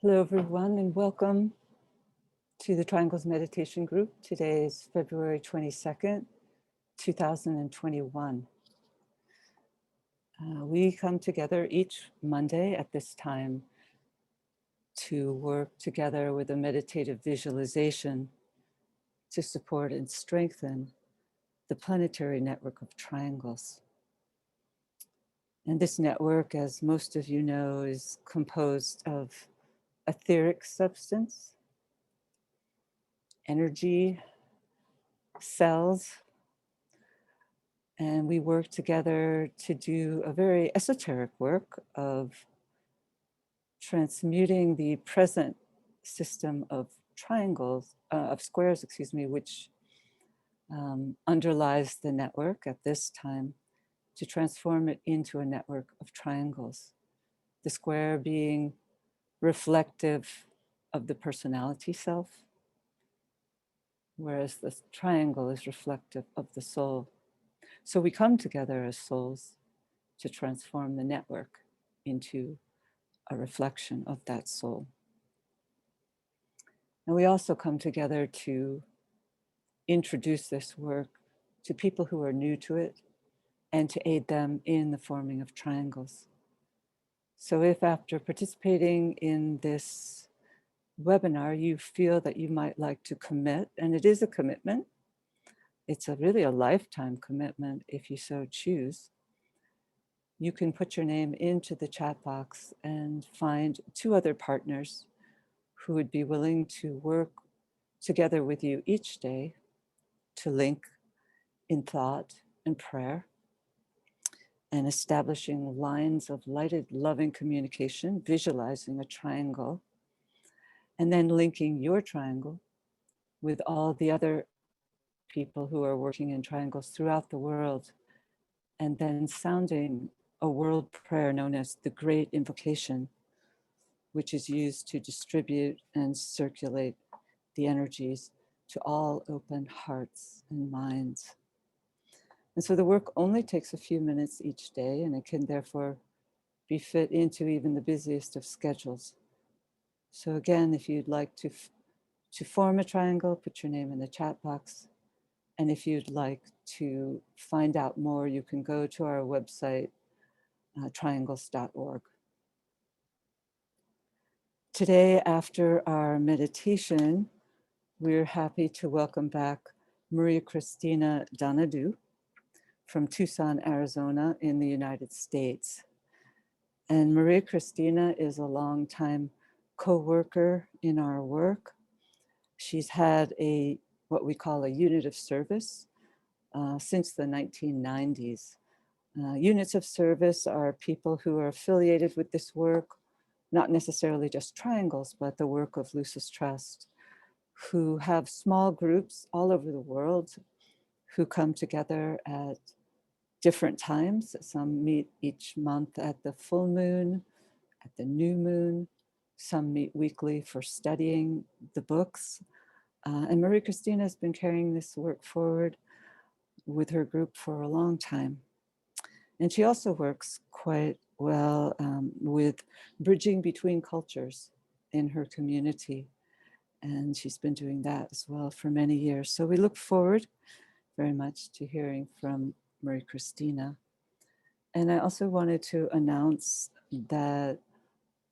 Hello, everyone, and welcome to the Triangles Meditation Group. Today is February 22nd, 2021. We come together each Monday at this time to work together with a meditative visualization to support and strengthen the planetary network of triangles. And this network, as most of you know, is composed of etheric substance, energy, cells, and we work together to do a very esoteric work of transmuting the present system of triangles, of squares, which underlies the network at this time, to transform it into a network of triangles. The square being reflective of the personality self, whereas the triangle is reflective of the soul. So we come together as souls to transform the network into a reflection of that soul. And we also come together to introduce this work to people who are new to it and to aid them in the forming of triangles. So if after participating in this webinar, you feel that you might like to commit, and it is a commitment, it's really a lifetime commitment if you so choose, you can put your name into the chat box and find 2 other partners who would be willing to work together with you each day to link in thought and prayer and establishing lines of lighted, loving communication, visualizing a triangle, and then linking your triangle with all the other people who are working in triangles throughout the world, and then sounding a world prayer known as the Great Invocation, which is used to distribute and circulate the energies to all open hearts and minds. And so the work only takes a few minutes each day, and it can therefore be fit into even the busiest of schedules. So again, if you'd like to form a triangle, put your name in the chat box. And if you'd like to find out more, you can go to our website, triangles.org. Today, after our meditation, we're happy to welcome back Maria Christina Donadue from Tucson, Arizona in the United States. And Maria Christina is a longtime co-worker in our work. She's had what we call a unit of service since the 1990s. Units of service are people who are affiliated with this work, not necessarily just triangles, but the work of Lucis Trust, who have small groups all over the world who come together at different times. Some meet each month at the full moon, at the new moon. Some meet weekly for studying the books. And Maria Christina has been carrying this work forward with her group for a long time. And she also works quite well with bridging between cultures in her community. And she's been doing that as well for many years. So we look forward very much to hearing from Maria Christina. And I also wanted to announce that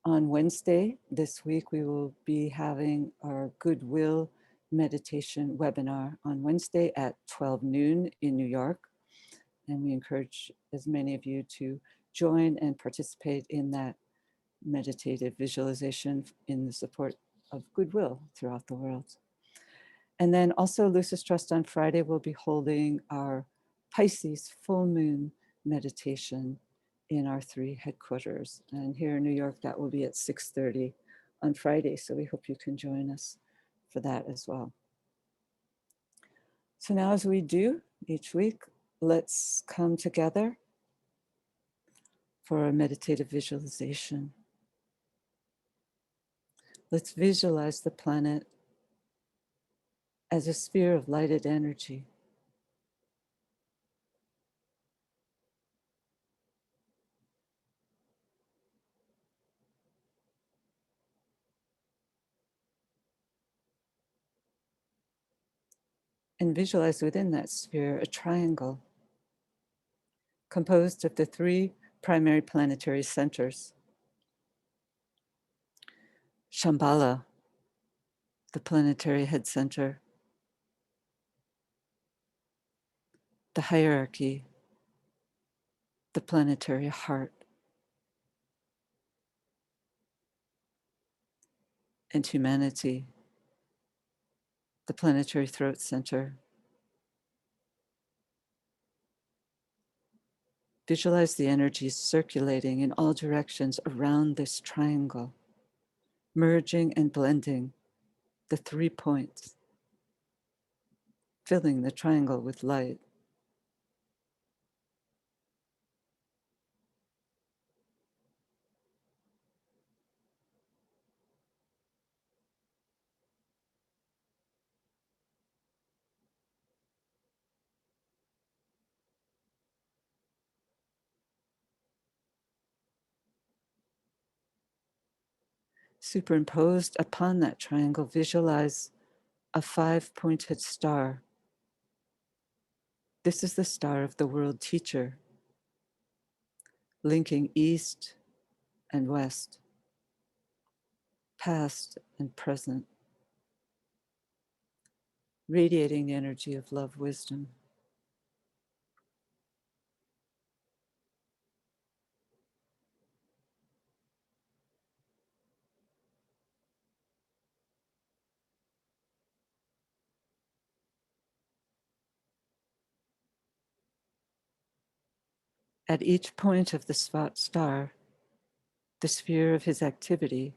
on Wednesday this week, we will be having our Goodwill meditation webinar on Wednesday at 12 noon in New York. And we encourage as many of you to join and participate in that meditative visualization in the support of Goodwill throughout the world. And then also Lucis Trust on Friday will be holding our Pisces full moon meditation in our 3 headquarters. And here in New York, that will be at 6:30 on Friday. So we hope you can join us for that as well. So now, as we do each week, let's come together for a meditative visualization. Let's visualize the planet as a sphere of lighted energy. And visualize within that sphere a triangle composed of the three primary planetary centers. Shambhala, the planetary head center. The hierarchy, the planetary heart. And humanity, the planetary throat center. Visualize the energies circulating in all directions around this triangle, merging and blending the 3 points, filling the triangle with light. Superimposed upon that triangle, visualize a 5-pointed star. This is the star of the world teacher, linking east and west, past and present, radiating the energy of love, wisdom. At each point of the star, the sphere of his activity,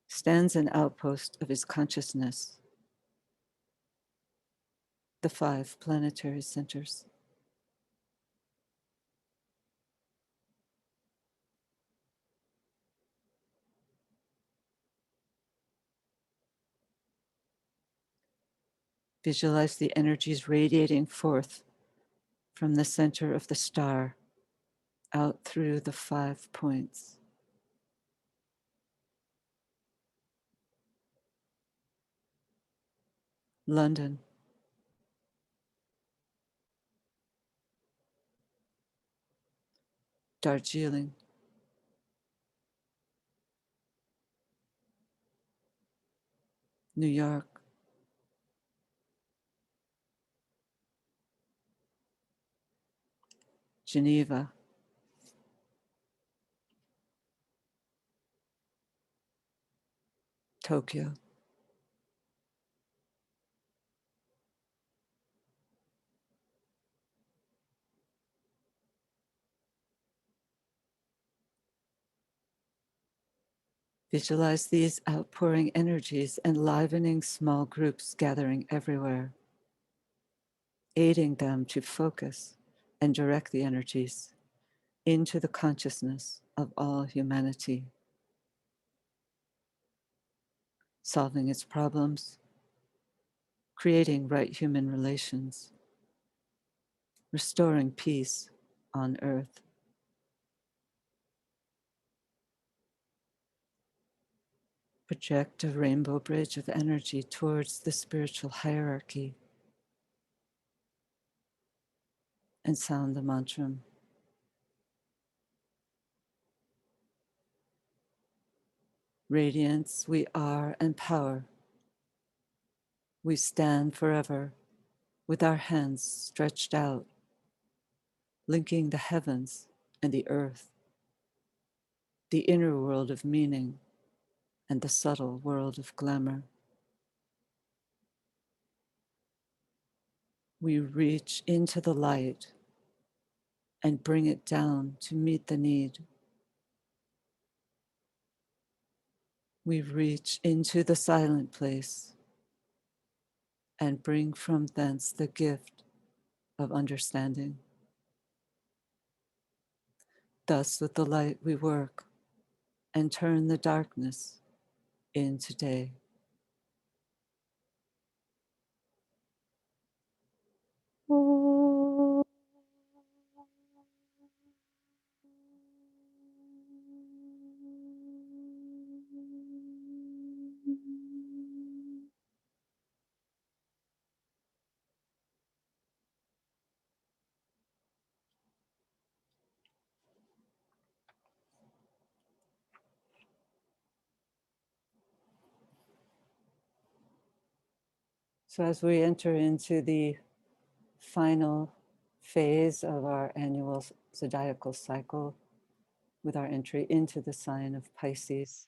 stands an outpost of his consciousness, the 5 planetary centers. Visualize the energies radiating forth from the center of the star out through the 5 points. London, Darjeeling, New York, Geneva, Tokyo. Visualize these outpouring energies enlivening small groups gathering everywhere, aiding them to focus and direct the energies into the consciousness of all humanity, solving its problems, creating right human relations, restoring peace on earth. Project a rainbow bridge of energy towards the spiritual hierarchy and sound the mantra. Radiance, we are, and power. We stand forever with our hands stretched out, linking the heavens and the earth, the inner world of meaning and the subtle world of glamour. We reach into the light and bring it down to meet the need. We reach into the silent place and bring from thence the gift of understanding. Thus, with the light we work and turn the darkness into day. So as we enter into the final phase of our annual zodiacal cycle with our entry into the sign of Pisces,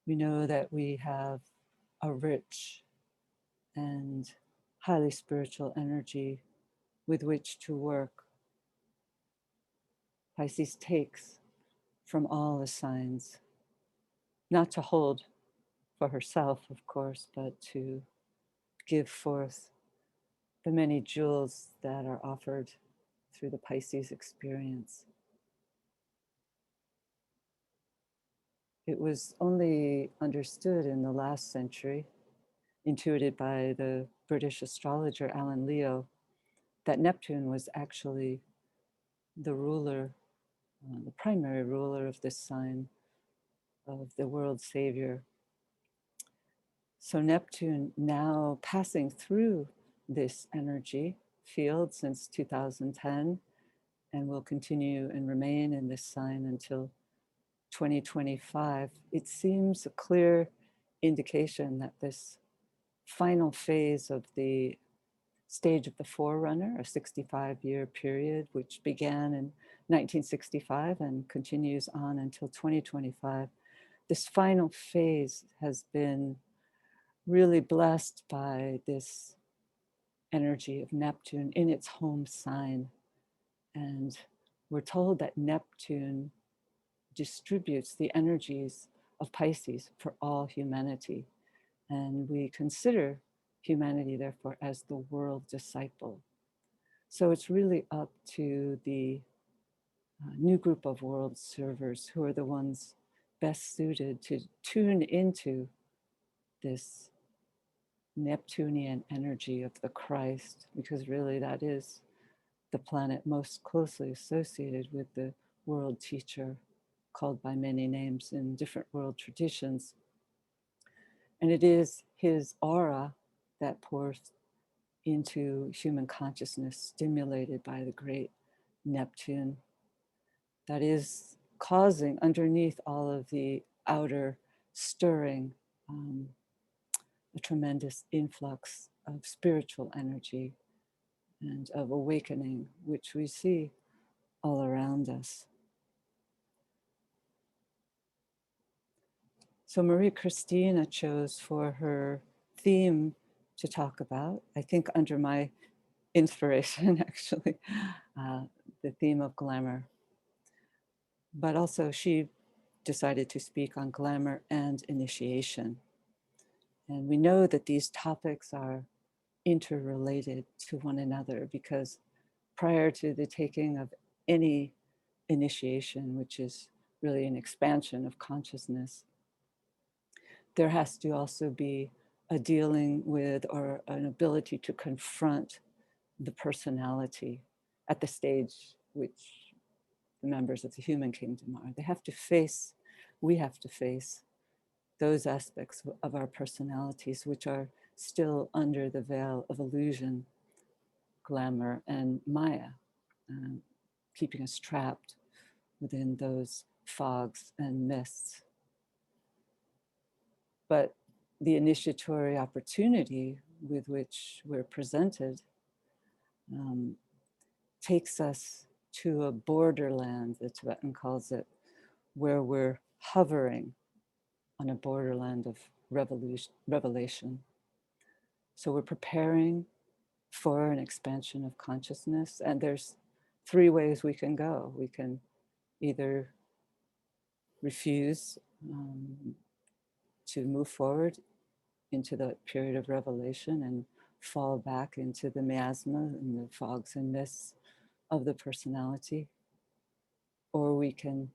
we know that we have a rich and highly spiritual energy with which to work. Pisces takes from all the signs, not to hold for herself, of course, but to give forth the many jewels that are offered through the Pisces experience. It was only understood in the last century, intuited by the British astrologer Alan Leo, that Neptune was actually the ruler, the primary ruler of this sign, of the world savior. So Neptune, now passing through this energy field since 2010, and will continue and remain in this sign until 2025, it seems a clear indication that this final phase of the stage of the Forerunner, a 65-year period, which began in 1965 and continues on until 2025, this final phase has been really blessed by this energy of Neptune in its home sign. And we're told that Neptune distributes the energies of Pisces for all humanity. And we consider humanity, therefore, as the world disciple. So it's really up to the new group of world servers who are the ones best suited to tune into this Neptunian energy of the Christ, because really that is the planet most closely associated with the world teacher, called by many names in different world traditions. And it is his aura that pours into human consciousness, stimulated by the great Neptune, that is causing underneath all of the outer stirring a tremendous influx of spiritual energy and of awakening, which we see all around us. So Maria Christina chose for her theme to talk about, I think under my inspiration actually, the theme of glamour. But also she decided to speak on glamour and initiation. And we know that these topics are interrelated to one another, because prior to the taking of any initiation, which is really an expansion of consciousness, there has to also be a dealing with or an ability to confront the personality at the stage which the members of the human kingdom are. They have to face, we have to face those aspects of our personalities which are still under the veil of illusion, glamour, and Maya, keeping us trapped within those fogs and mists. But the initiatory opportunity with which we're presented takes us to a borderland, the Tibetan calls it, where we're hovering on a borderland of revelation. So we're preparing for an expansion of consciousness, and there's three ways we can go. We can either refuse to move forward into the period of revelation and fall back into the miasma and the fogs and mists of the personality, or we can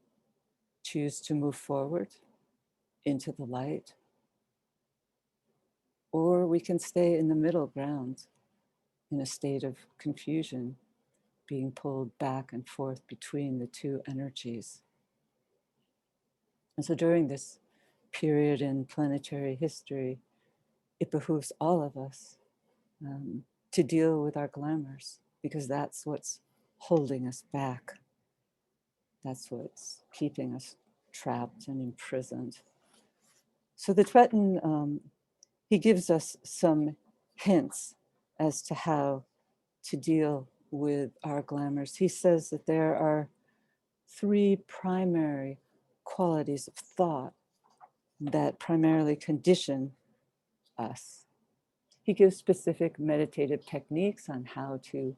choose to move forward into the light, or we can stay in the middle ground in a state of confusion, being pulled back and forth between the two energies. And so during this period in planetary history, it behooves all of us to deal with our glamours, because that's what's holding us back. That's what's keeping us trapped and imprisoned. So the Tibetan he gives us some hints as to how to deal with our glamours. He says that there are three primary qualities of thought that primarily condition us. He gives specific meditative techniques on how to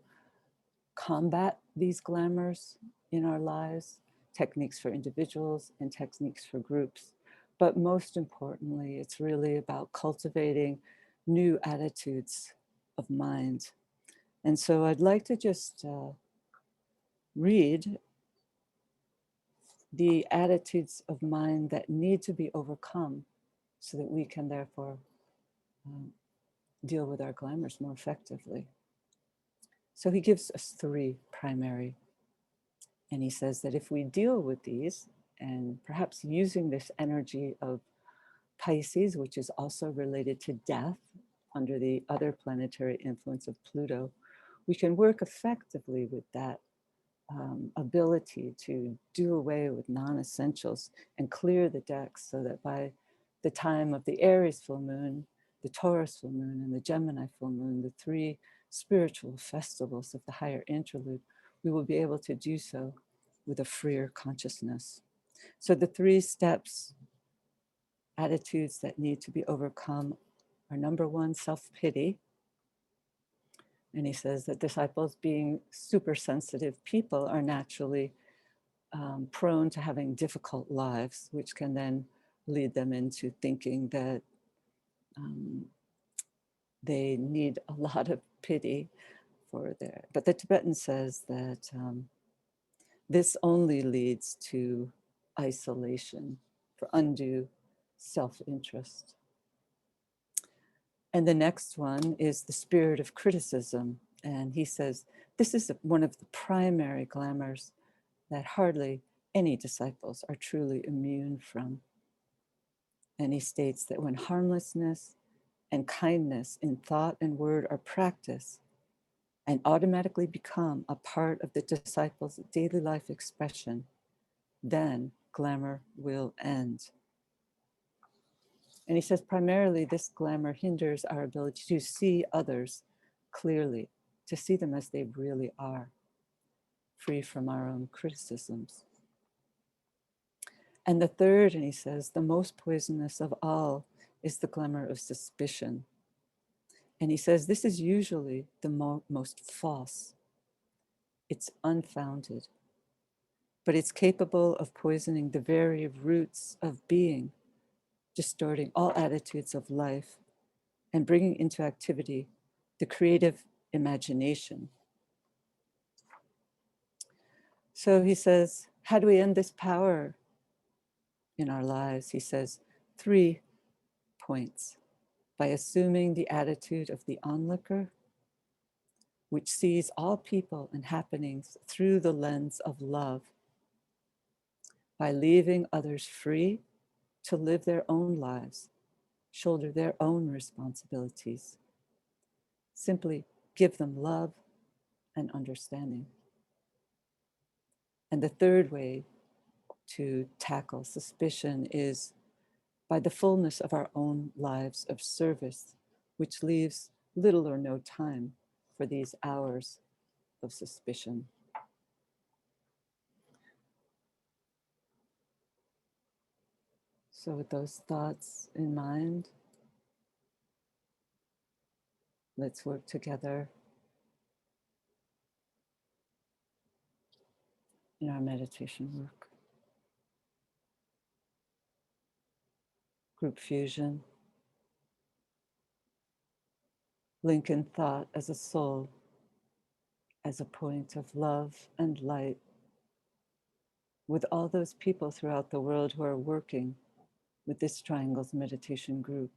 combat these glamours in our lives, techniques for individuals and techniques for groups. But most importantly, it's really about cultivating new attitudes of mind. And so I'd like to just read the attitudes of mind that need to be overcome so that we can therefore deal with our glamours more effectively. So he gives us three primary, and he says that if we deal with these, and perhaps using this energy of Pisces, which is also related to death under the other planetary influence of Pluto, we can work effectively with that ability to do away with non-essentials and clear the decks so that by the time of the Aries full moon, the Taurus full moon, and the Gemini full moon, the three spiritual festivals of the higher interlude, we will be able to do so with a freer consciousness. So the three steps, attitudes that need to be overcome are: number one, self-pity. And he says that disciples, being super sensitive people, are naturally prone to having difficult lives, which can then lead them into thinking that they need a lot of pity for their. But the Tibetan says that this only leads to isolation, for undue self-interest. And the next one is the spirit of criticism. And he says this is one of the primary glamours that hardly any disciples are truly immune from. And he states that when harmlessness and kindness in thought and word are practiced and automatically become a part of the disciples' daily life expression, then glamour will end. And he says primarily this glamour hinders our ability to see others clearly, to see them as they really are, free from our own criticisms. And the third, and he says, the most poisonous of all is the glamour of suspicion. And he says this is usually the most false. It's unfounded, but it's capable of poisoning the very roots of being, distorting all attitudes of life, and bringing into activity the creative imagination. So he says, how do we end this power in our lives? He says 3 points: by assuming the attitude of the onlooker, which sees all people and happenings through the lens of love, by leaving others free to live their own lives, shoulder their own responsibilities. Simply give them love and understanding. And the third way to tackle suspicion is by the fullness of our own lives of service, which leaves little or no time for these hours of suspicion. So with those thoughts in mind, let's work together in our meditation work. Group fusion, link in thought as a soul, as a point of love and light with all those people throughout the world who are working with this Triangles meditation group.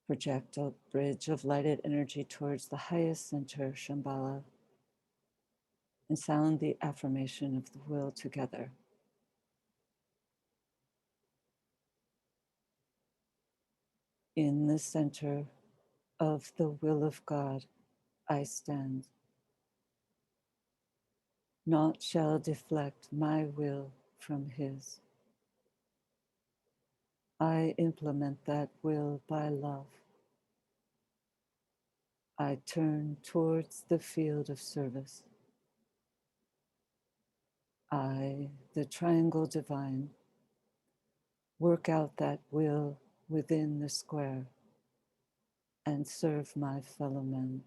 Project a bridge of lighted energy towards the highest center, Shambhala, and sound the affirmation of the will together. In the center of the will of God, I stand. Naught shall deflect my will from His. I implement that will by love. I turn towards the field of service. I, the triangle divine, work out that will within the square and serve my fellow men.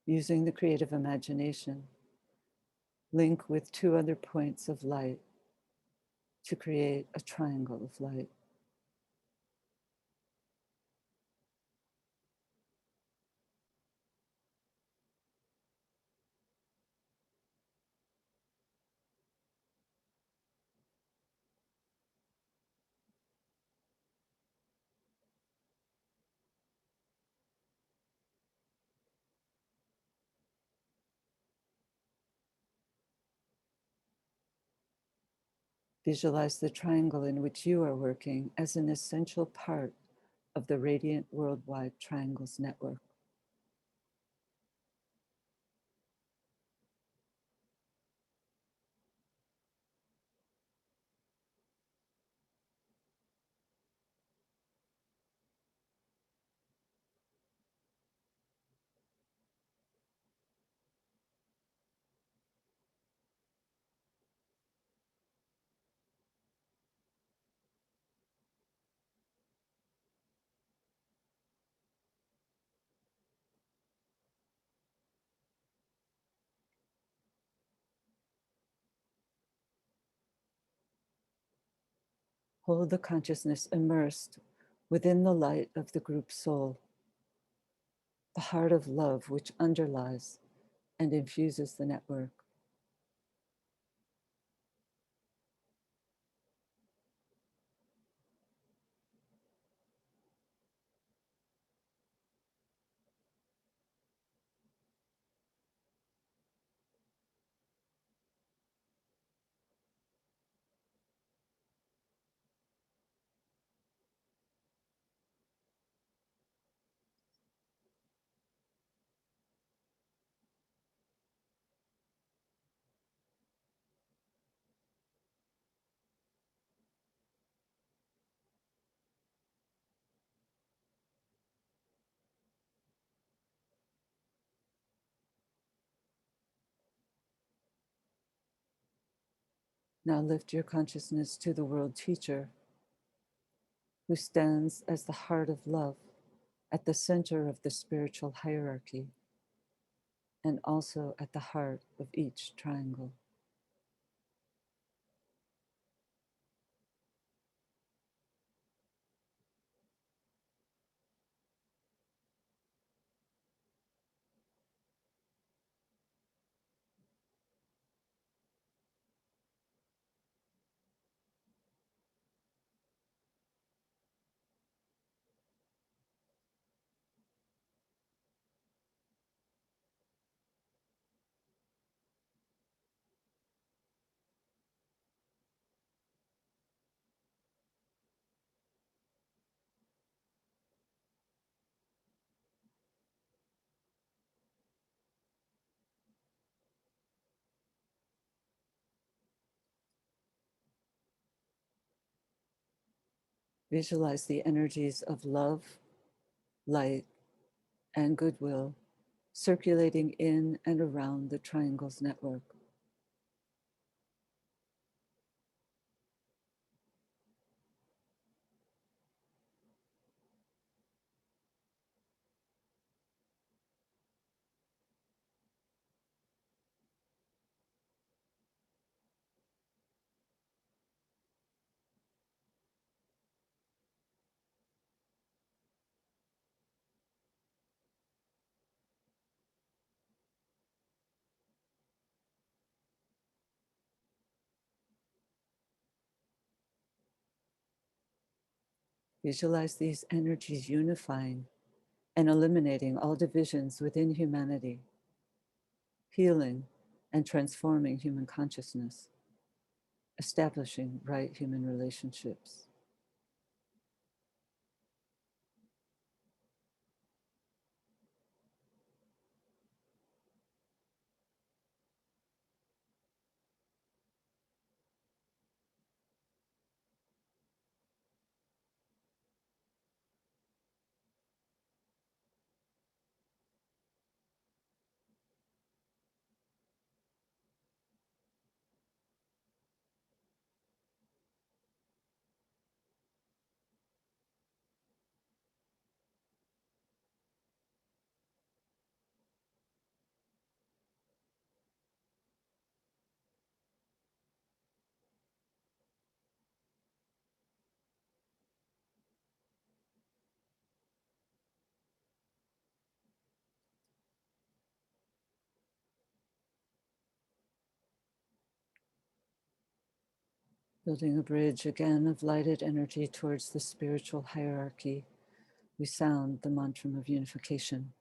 Using the creative imagination, link with two other points of light to create a triangle of light. Visualize the triangle in which you are working as an essential part of the Radiant Worldwide Triangles Network. Hold the consciousness immersed within the light of the group soul, the heart of love which underlies and infuses the network. Now lift your consciousness to the world teacher who stands as the heart of love at the center of the spiritual hierarchy and also at the heart of each triangle. Visualize the energies of love, light, and goodwill circulating in and around the triangles network. Visualize these energies unifying and eliminating all divisions within humanity, healing and transforming human consciousness, establishing right human relationships. Building a bridge again of lighted energy towards the spiritual hierarchy, we sound the mantra of unification.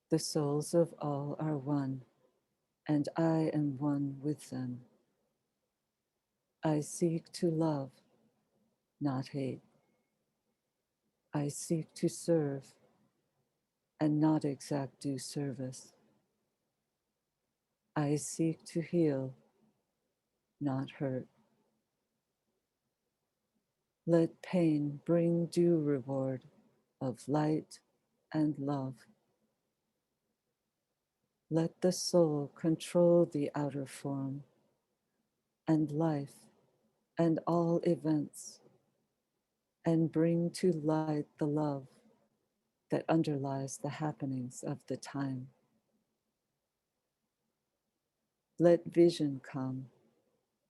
The souls of all are one, and I am one with them. I seek to love, not hate. I seek to serve and not exact due service. I seek to heal, not hurt. Let pain bring due reward of light and love. Let the soul control the outer form and life and all events, and bring to light the love that underlies the happenings of the time. Let vision come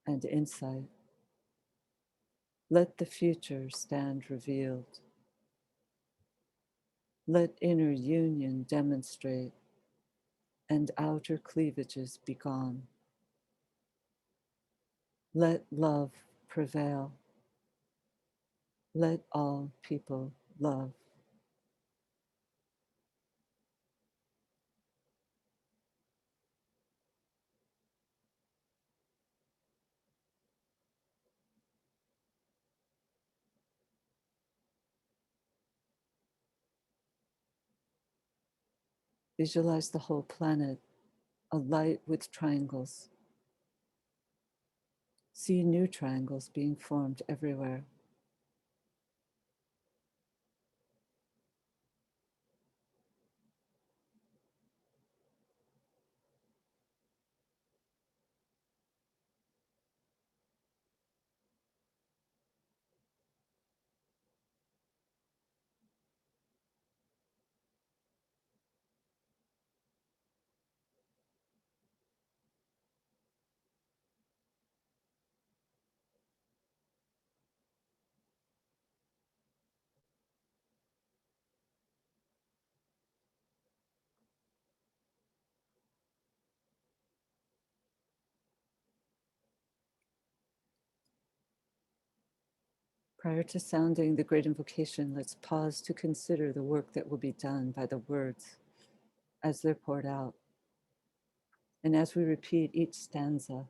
and insight. Let the future stand revealed. Let inner union demonstrate and outer cleavages be gone. Let love prevail. Let all people love. Visualize the whole planet, a light with triangles. See new triangles being formed everywhere. Prior to sounding the Great Invocation, let's pause to consider the work that will be done by the words as they're poured out. And as we repeat each stanza,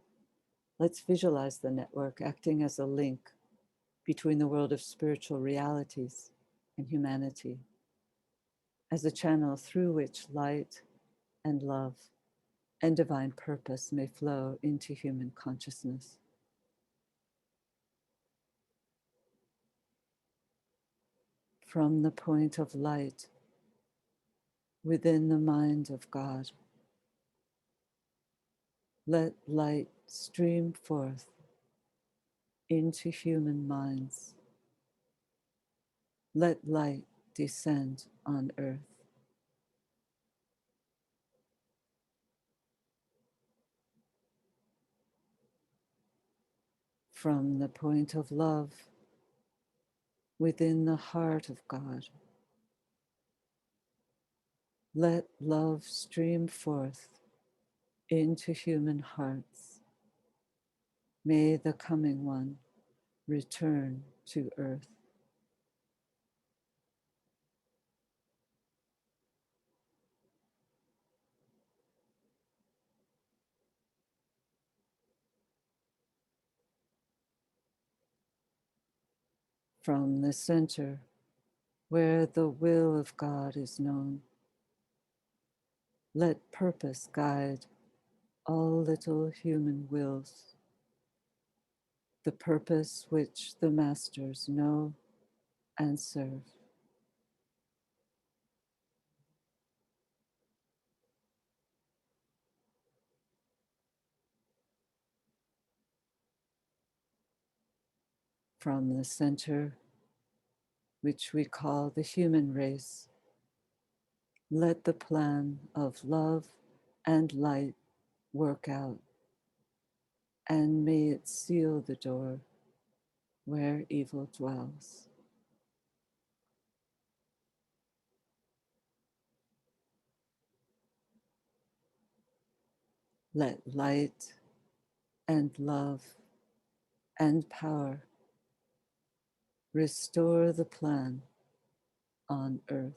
let's visualize the network acting as a link between the world of spiritual realities and humanity, as a channel through which light and love and divine purpose may flow into human consciousness. From the point of light within the mind of God, let light stream forth into human minds. Let light descend on earth. From the point of love within the heart of God, Let love stream forth into human hearts. May the coming one return to earth. From the center, where the will of God is known, let purpose guide all little human wills, the purpose which the masters know and serve. From the center, which we call the human race, let the plan of love and light work out, and may it seal the door where evil dwells. Let light and love and power restore the plan on earth.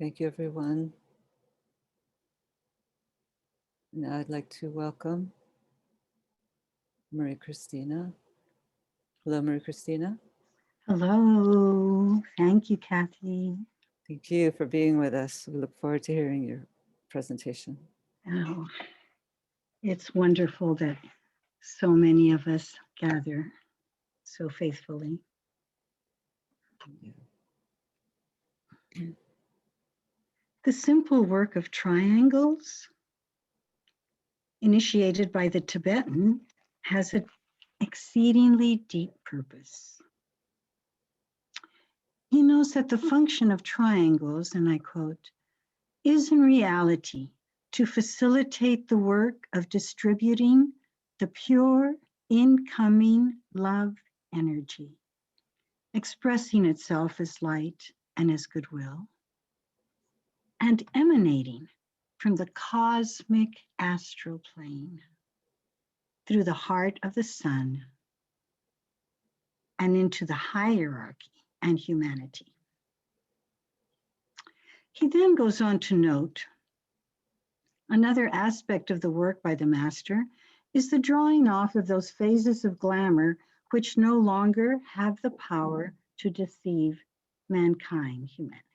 Thank you, everyone. Now I'd like to welcome Maria Christina. Hello, Maria Christina. Hello. Thank you, Kathy. Thank you for being with us. We look forward to hearing your presentation. Oh, it's wonderful that so many of us gather so faithfully. Yeah. The simple work of triangles, initiated by the Tibetan, has an exceedingly deep purpose. He knows that the function of triangles, and I quote, is in reality to facilitate the work of distributing the pure incoming love energy, expressing itself as light and as goodwill, and emanating from the cosmic astral plane through the heart of the sun and into the hierarchy and humanity. He then goes on to note another aspect of the work by the master is the drawing off of those phases of glamour which no longer have the power to deceive mankind, humanity.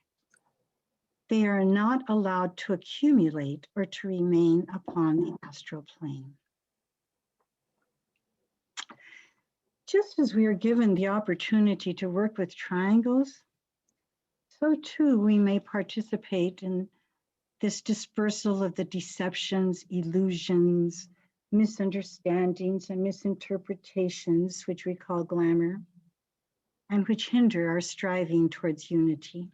They are not allowed to accumulate or to remain upon the astral plane. Just as we are given the opportunity to work with triangles, so too we may participate in this dispersal of the deceptions, illusions, misunderstandings, and misinterpretations, which we call glamour, and which hinder our striving towards unity.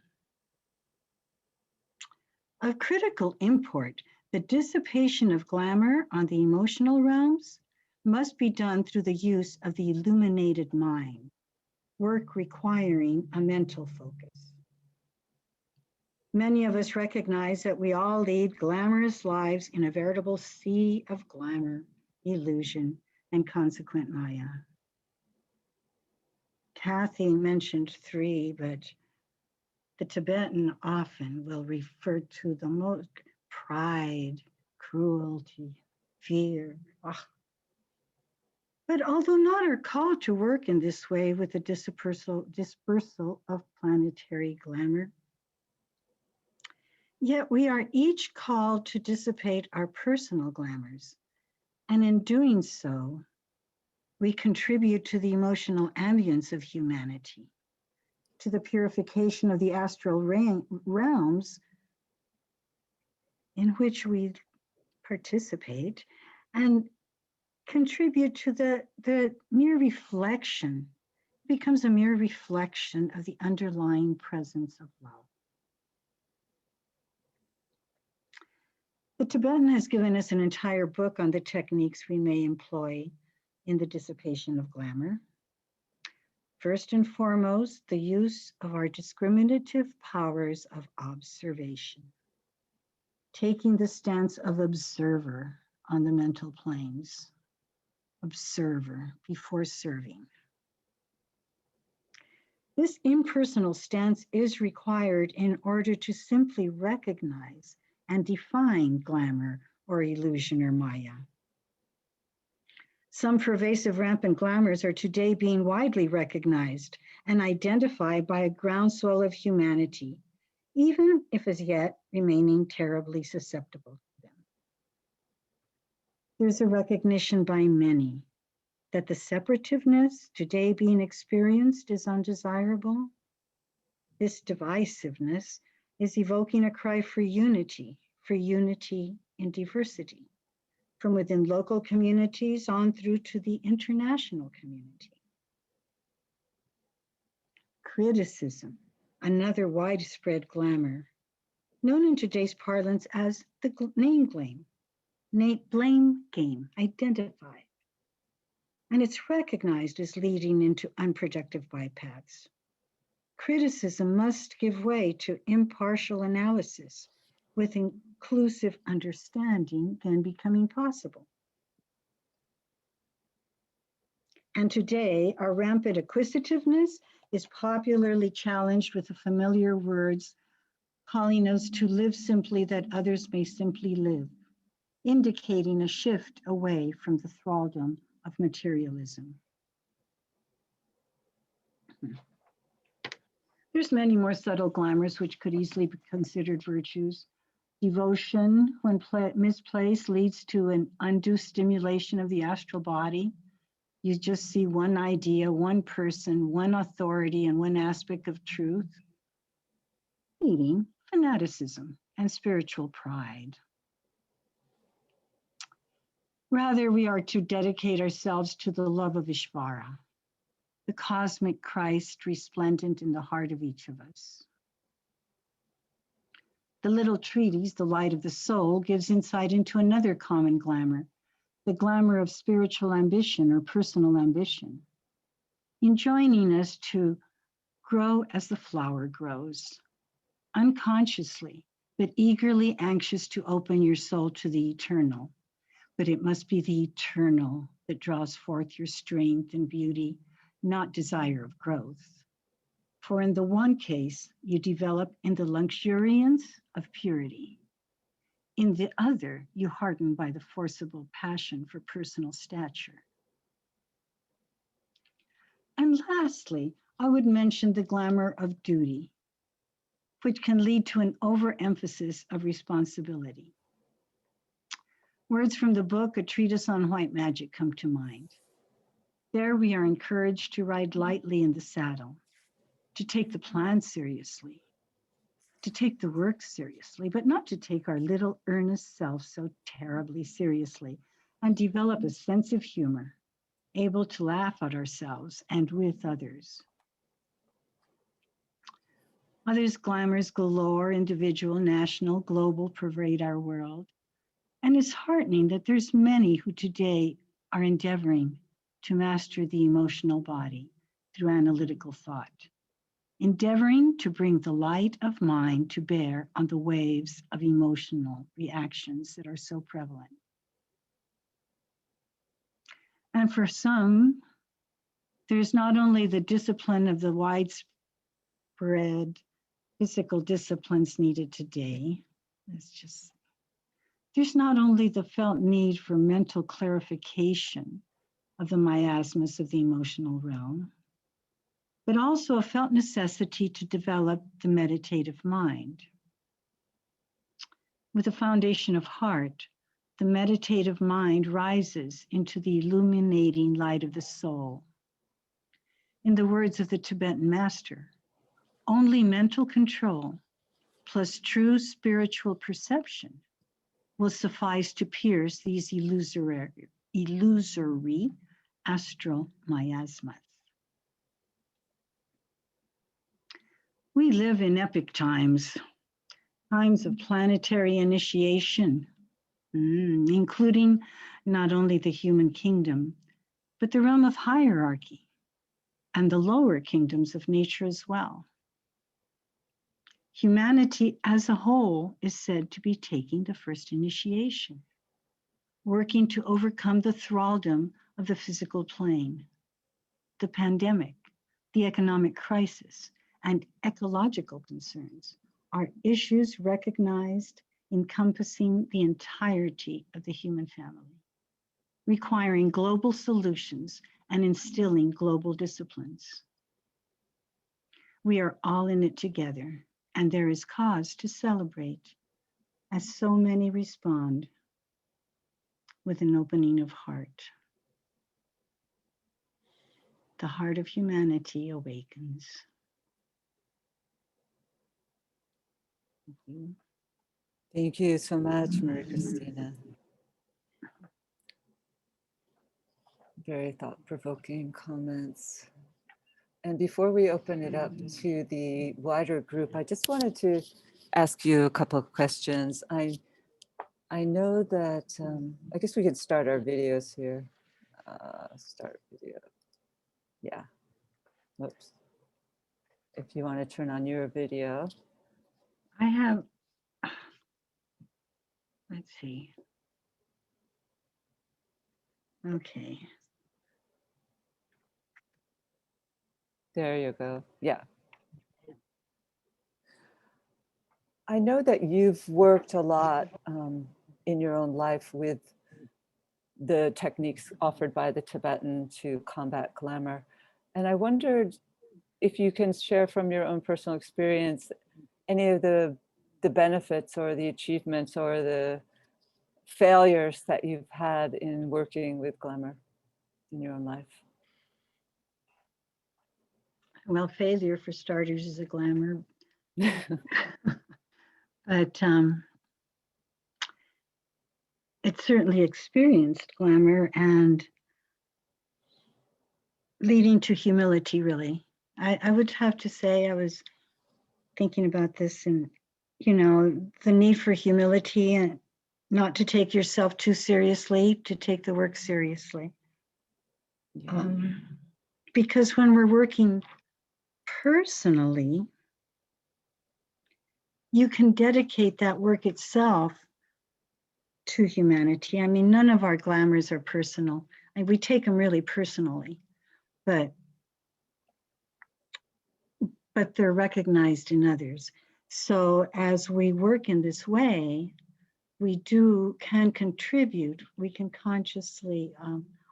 Of critical import, the dissipation of glamour on the emotional realms must be done through the use of the illuminated mind, work requiring a mental focus. Many of us recognize that we all lead glamorous lives in a veritable sea of glamour, illusion, and consequent Maya. Kathy mentioned 3, but the Tibetan often will refer to the most pride, cruelty, fear. But although not are called to work in this way with the dispersal of planetary glamour, yet we are each called to dissipate our personal glamours. And in doing so, we contribute to the emotional ambience of humanity, to the purification of the astral realms in which we participate, and contribute to the mere reflection. It becomes a mere reflection of the underlying presence of love. The Tibetan has given us an entire book on the techniques we may employ in the dissipation of glamour. First and foremost, the use of our discriminative powers of observation, taking the stance of observer on the mental planes. Observer before serving. This impersonal stance is required in order to simply recognize and define glamour or illusion or Maya. Some pervasive rampant glamours are today being widely recognized and identified by a groundswell of humanity, even if as yet remaining terribly susceptible to them. There's a recognition by many that the separativeness today being experienced is undesirable. This divisiveness is evoking a cry for unity in diversity, from within local communities on through to the international community. Criticism, another widespread glamour, known in today's parlance as the blame game, identified. And it's recognized as leading into unproductive bypaths. Criticism must give way to impartial analysis, with inclusive understanding then becoming possible. And today, our rampant acquisitiveness is popularly challenged with the familiar words calling us to live simply that others may simply live, indicating a shift away from the thraldom of materialism. There's many more subtle glamours which could easily be considered virtues. Devotion, when misplaced, leads to an undue stimulation of the astral body. You just see one idea, one person, one authority, and one aspect of truth, leading fanaticism and spiritual pride. Rather, we are to dedicate ourselves to the love of Ishvara, the cosmic Christ resplendent in the heart of each of us. The little treatise, The Light of the Soul, gives insight into another common glamour, the glamour of spiritual ambition or personal ambition, enjoining us to grow as the flower grows, unconsciously, but eagerly anxious to open your soul to the eternal. But it must be the eternal that draws forth your strength and beauty, not desire of growth. For in the one case, you develop in the luxuriance of purity. In the other, you harden by the forcible passion for personal stature. And lastly, I would mention the glamour of duty, which can lead to an overemphasis of responsibility. Words from the book, A Treatise on White Magic, come to mind. There we are encouraged to ride lightly in the saddle, to take the plan seriously, to take the work seriously, but not to take our little earnest self so terribly seriously, and develop a sense of humor, able to laugh at ourselves and with others. Others' glamours galore, individual, national, global, pervade our world. And it's heartening that there's many who today are endeavoring to master the emotional body through analytical thought, endeavoring to bring the light of mind to bear on the waves of emotional reactions that are so prevalent. And for some, there's not only the discipline of the widespread physical disciplines needed today, there's not only the felt need for mental clarification of the miasmas of the emotional realm, but also a felt necessity to develop the meditative mind. With a foundation of heart, the meditative mind rises into the illuminating light of the soul. In the words of the Tibetan master, only mental control plus true spiritual perception will suffice to pierce these illusory astral miasmas. We live in epic times, times of planetary initiation, including not only the human kingdom, but the realm of hierarchy and the lower kingdoms of nature as well. Humanity as a whole is said to be taking the first initiation, working to overcome the thraldom of the physical plane, the pandemic, the economic crisis, and ecological concerns are issues recognized encompassing the entirety of the human family, requiring global solutions and instilling global disciplines. We are all in it together, and there is cause to celebrate as so many respond with an opening of heart. The heart of humanity awakens. Thank you. Thank you so much, Maria Christina. Very thought-provoking comments. And before we open it up to the wider group, I just wanted to ask you a couple of questions. I know that, I guess we can start our videos here. Start video. Yeah. Oops. If you want to turn on your video. I have, let's see. Okay. There you go. Yeah. I know that you've worked a lot in your own life with the techniques offered by the Tibetan to combat glamour. And I wondered if you can share from your own personal experience any of the benefits or the achievements or the failures that you've had in working with glamour in your own life. Well, failure for starters is a glamour. But it certainly experienced glamour and leading to humility, really. I would have to say, I was thinking about this, and, you know, the need for humility and not to take yourself too seriously, to take the work seriously. Yeah. Because when we're working personally, you can dedicate that work itself to humanity. I mean, none of our glamours are personal. And we take them really personally, but they're recognized in others. So as we work in this way, we can contribute, we can consciously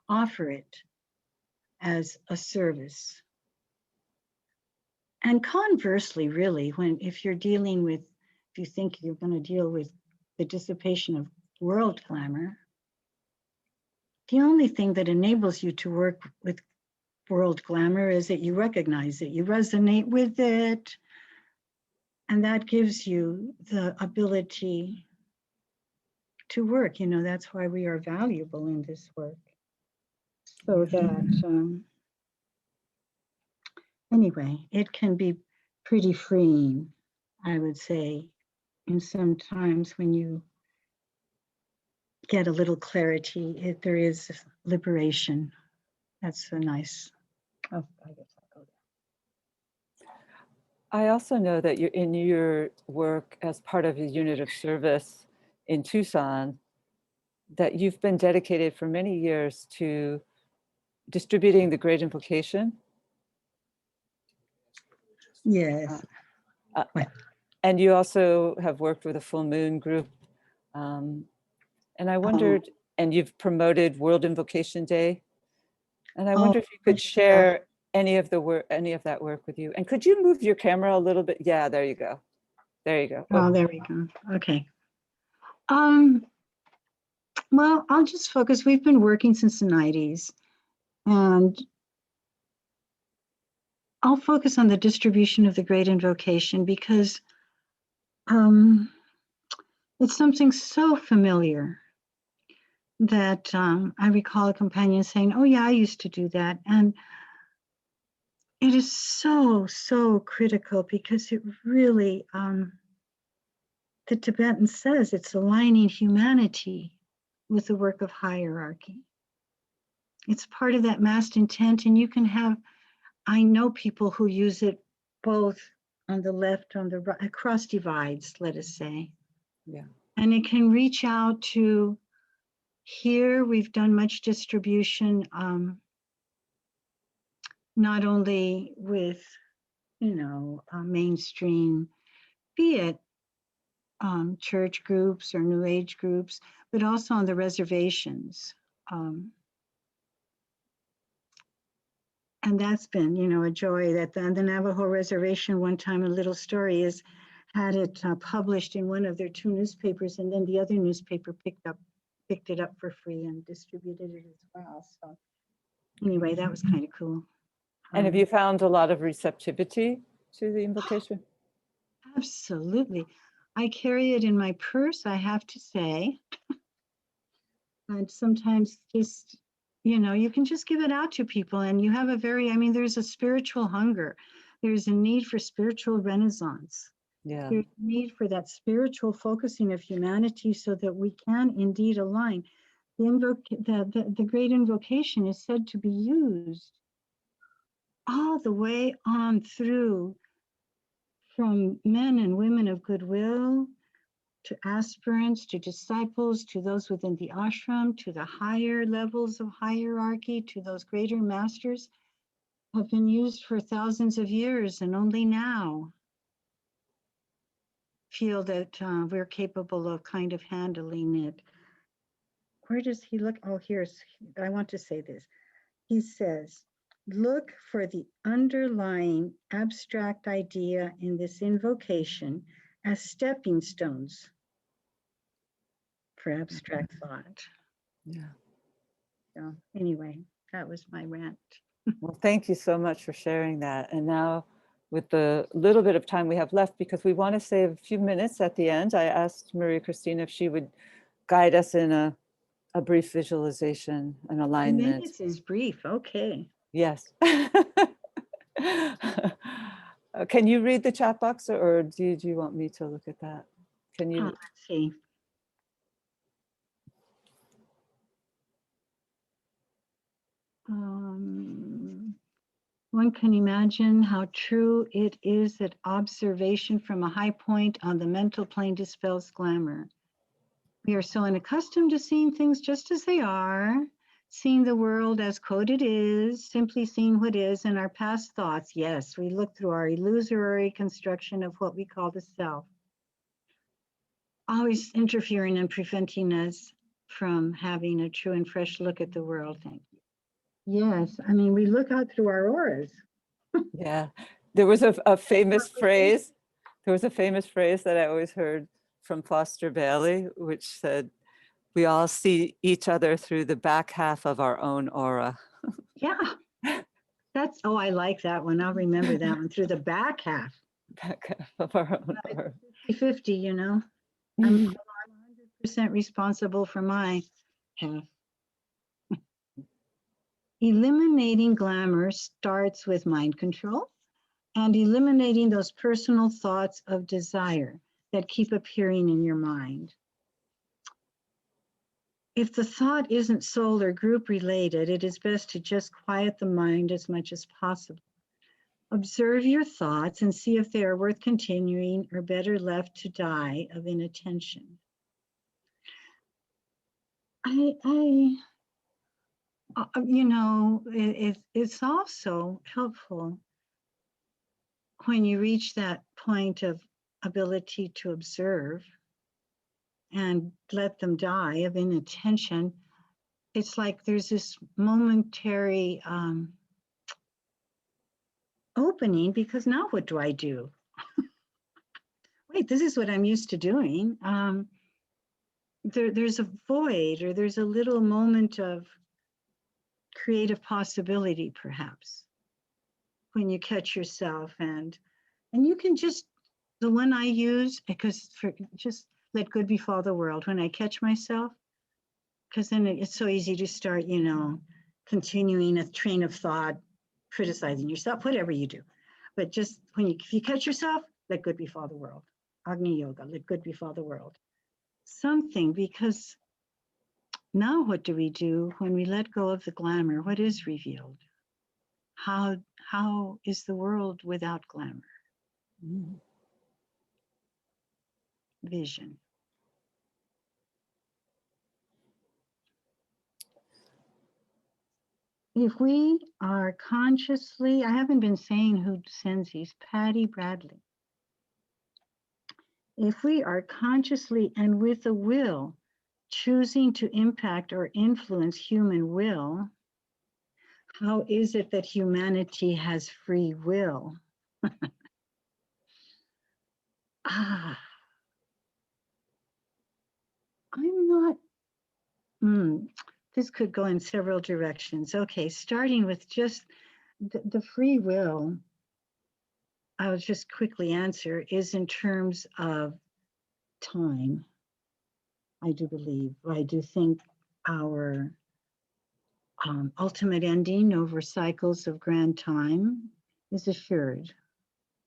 offer it as a service. And conversely, really, if you think you're going to deal with the dissipation of world glamour, the only thing that enables you to work with world glamour is that you recognize it, you resonate with it, and that gives you the ability to work. You know, that's why we are valuable in this work. So that, anyway, it can be pretty freeing, I would say, and sometimes when you get a little clarity, there is liberation. That's so nice. Oh, I guess I'll go there. I also know that you're in your work as part of a unit of service in Tucson, that you've been dedicated for many years to distributing the Great Invocation. Yes. Uh, and you also have worked with a full moon group. And I wondered, and you've promoted World Invocation Day. And I wonder if you could share any of that work with you. And could you move your camera a little bit? Yeah, there you go. There you go. Oh, there we go. Okay. Well, I'll just focus. We've been working since the 90s, and I'll focus on the distribution of the Great Invocation because it's something so familiar that I recall a companion saying, "Oh yeah, I used to do that." And it is so, so critical because it really, the Tibetan says it's aligning humanity with the work of hierarchy. It's part of that massed intent, and you can have, I know people who use it both on the left, on the right, across divides, let us say. Yeah. And it can reach out to, here we've done much distribution, not only with, mainstream, be it church groups or New Age groups, but also on the reservations. And that's been, a joy that the Navajo reservation one time, a little story is, had it published in one of their 2 newspapers, and then the other newspaper picked it up for free and distributed it as well. So anyway, that was kind of cool. And have you found a lot of receptivity to the invocation? Absolutely. I carry it in my purse, I have to say. And sometimes just, you can just give it out to people, and you have there's a spiritual hunger. There's a need for spiritual renaissance. Yeah. There's a need for that spiritual focusing of humanity so that we can indeed align. The Great Invocation is said to be used all the way on through, from men and women of goodwill to aspirants, to disciples, to those within the ashram, to the higher levels of hierarchy, to those greater masters, have been used for thousands of years, and only now feel that we're capable of kind of handling it. Where does he look? Oh, I want to say this. He says, look for the underlying abstract idea in this invocation as stepping stones for abstract thought. Yeah. So anyway, that was my rant. Well, thank you so much for sharing that. And now, with the little bit of time we have left, because we want to save a few minutes at the end, I asked Maria Christina if she would guide us in a brief visualization, an alignment. Minutes is brief. Okay. Yes. Can you read the chat box, or do you want me to look at that? Can you? Let's see. One can imagine how true it is that observation from a high point on the mental plane dispels glamour. We are so unaccustomed to seeing things just as they are, seeing the world as coded is, simply seeing what is, and our past thoughts. Yes, we look through our illusory construction of what we call the self, always interfering and preventing us from having a true and fresh look at the world. Thank you. Yes, we look out through our auras. Yeah, there was a famous phrase. There was a famous phrase that I always heard from Foster Bailey, which said, "We all see each other through the back half of our own aura." Yeah, I like that one. I'll remember that one, through the back half. Back half of our own aura. 50-50, I'm 100% responsible for my half. Eliminating glamour starts with mind control and eliminating those personal thoughts of desire that keep appearing in your mind. If the thought isn't soul or group related, it is best to just quiet the mind as much as possible. Observe your thoughts and see if they are worth continuing or better left to die of inattention. You know, it's also helpful when you reach that point of ability to observe and let them die of inattention. It's like there's this momentary opening, because now what do I do? Wait, this is what I'm used to doing. There's a void, or there's a little moment of creative possibility, perhaps, when you catch yourself, and you can just, the one I use, because for just let good befall the world when I catch myself, because then it's so easy to start, you know, continuing a train of thought, criticizing yourself, whatever you do. But just when you, if you catch yourself, let good befall the world. Agni Yoga, let good befall the world. Something, because now what do we do when we let go of the glamour? What is revealed? How is the world without glamour? Vision. If we are consciously, I haven't been saying who sends these, Patty Bradley. If we are consciously and with a will choosing to impact or influence human will, how is it that humanity has free will? I'm not, this could go in several directions. Okay, starting with just the free will, I'll just quickly answer, is in terms of time. I do believe, I do think our ultimate ending over cycles of grand time is assured.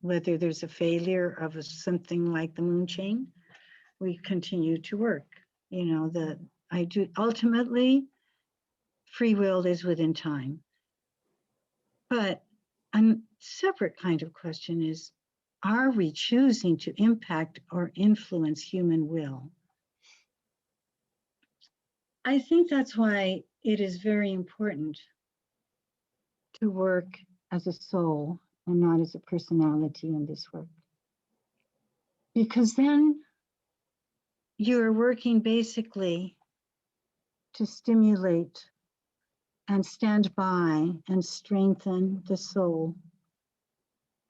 Whether there's a failure of something like the moon chain, we continue to work. You know, I do ultimately, free will is within time. But a separate kind of question is, are we choosing to impact or influence human will? I think that's why it is very important to work as a soul and not as a personality in this work. Because then you're working basically to stimulate and stand by and strengthen the soul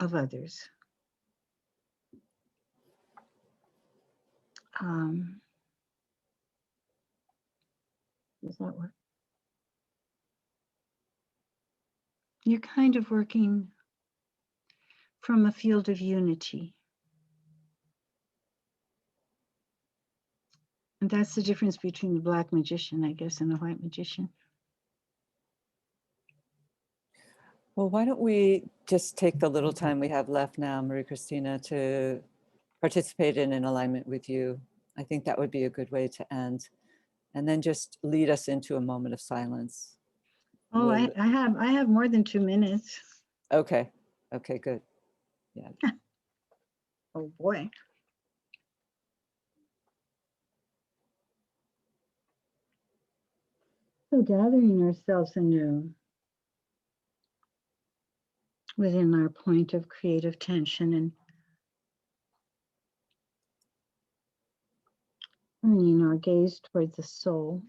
of others. Does that work? You're kind of working from a field of unity. And that's the difference between the black magician, I guess, and the white magician. Well, why don't we just take the little time we have left now, Maria Christina, to participate in an alignment with you. I think that would be a good way to end. And then just lead us into a moment of silence. Oh, I have more than 2 minutes. Okay. Okay, good. Yeah. Oh boy. So gathering ourselves anew within our point of creative tension and turning our gaze toward the soul.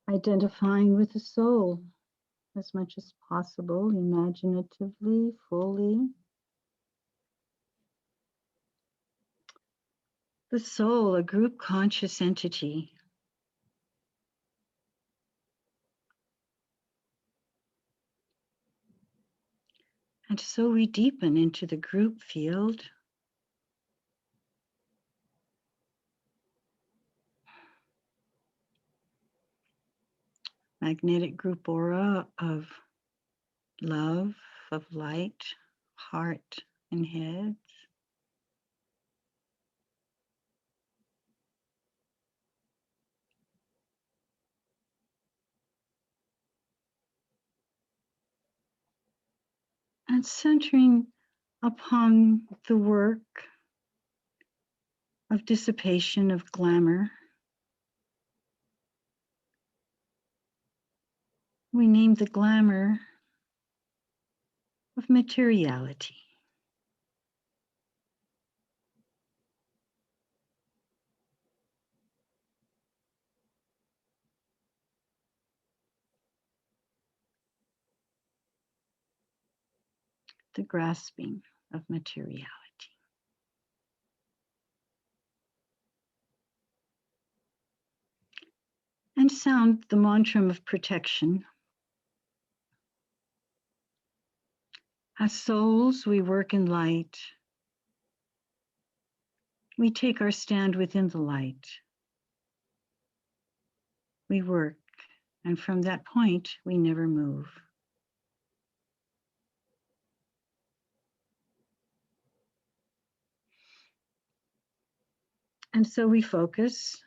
Identifying with the soul as much as possible, imaginatively, fully. The soul, a group conscious entity. And so we deepen into the group field. Magnetic group aura of love, of light, heart, and heads. And centering upon the work of dissipation of glamour. We name the glamour of materiality. The grasping of materiality. And sound the mantra of protection. As souls, we work in light. We take our stand within the light. We work, and from that point, we never move. And so we focus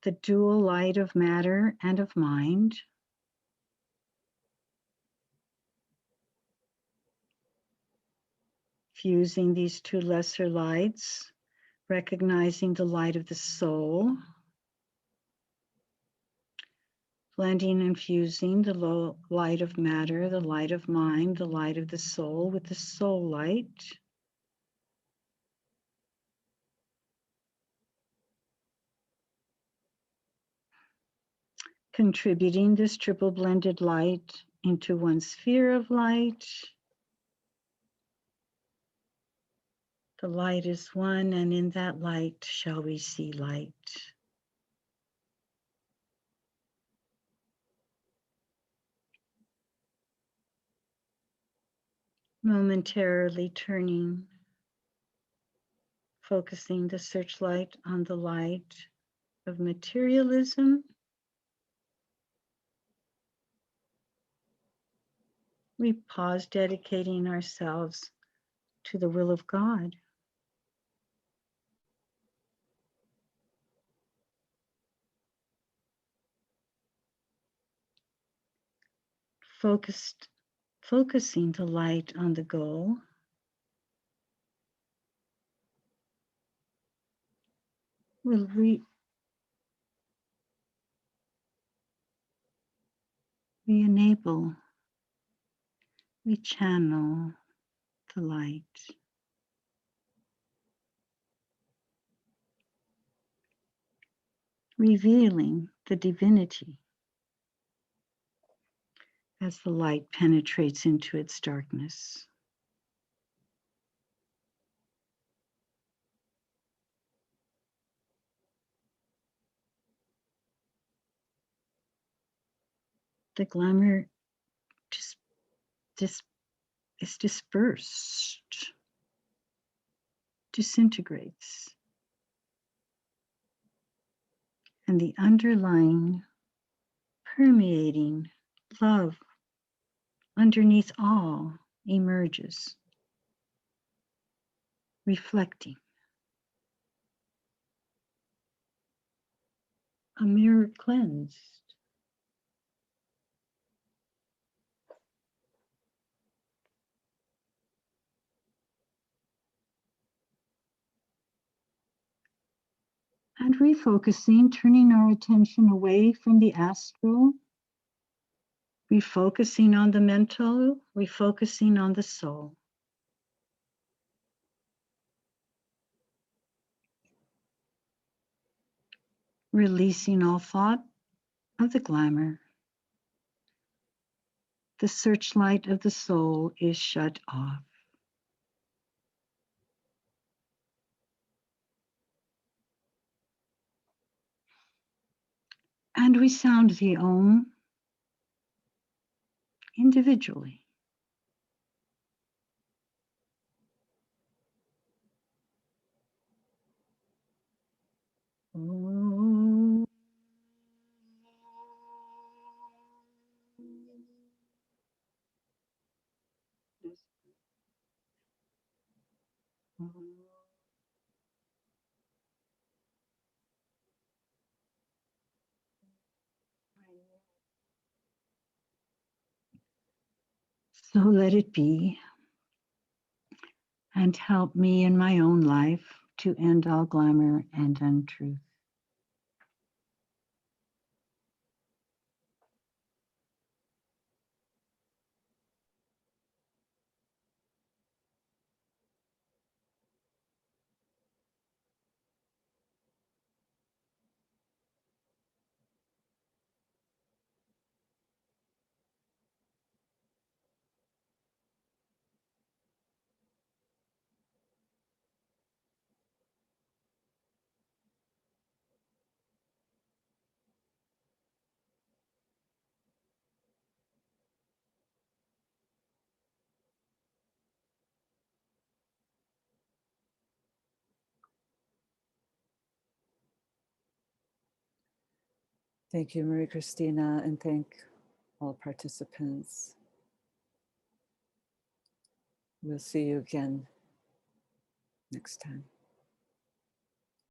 the dual light of matter and of mind, fusing these two lesser lights, recognizing the light of the soul, blending and fusing the low light of matter, the light of mind, the light of the soul with the soul light. Contributing this triple blended light into one sphere of light. The light is one, and in that light shall we see light. Momentarily turning, focusing the searchlight on the light of materialism. We pause, dedicating ourselves to the will of God. Focusing the light on the goal. Will we enable, we channel the light. Revealing the divinity as the light penetrates into its darkness. The glamour is dispersed, disintegrates, and the underlying, permeating love underneath all emerges, reflecting. A mirror cleansed. And refocusing, turning our attention away from the astral, refocusing on the mental, refocusing on the soul. Releasing all thought of the glamour. The searchlight of the soul is shut off. And we sound the Om individually. Om. So let it be. and help me in my own life to end all glamour and untruth. Thank you, Maria Christina, and thank all participants. We'll see you again next time.